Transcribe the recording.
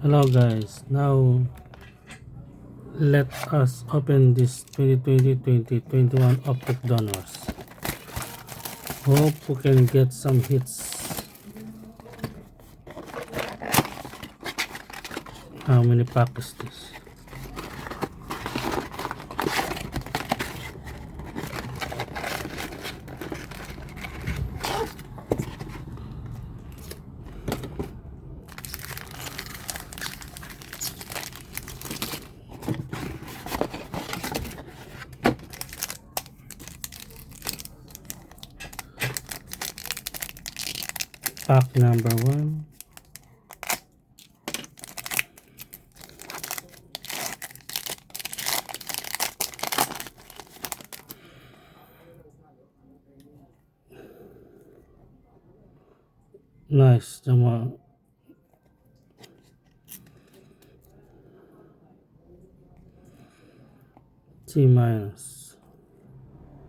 Hello guys, now let us open this 2020-2021 Optic Donruss. Hope we can get some hits. How many packs is this? Pack number 1. Nice, Jama. C minus.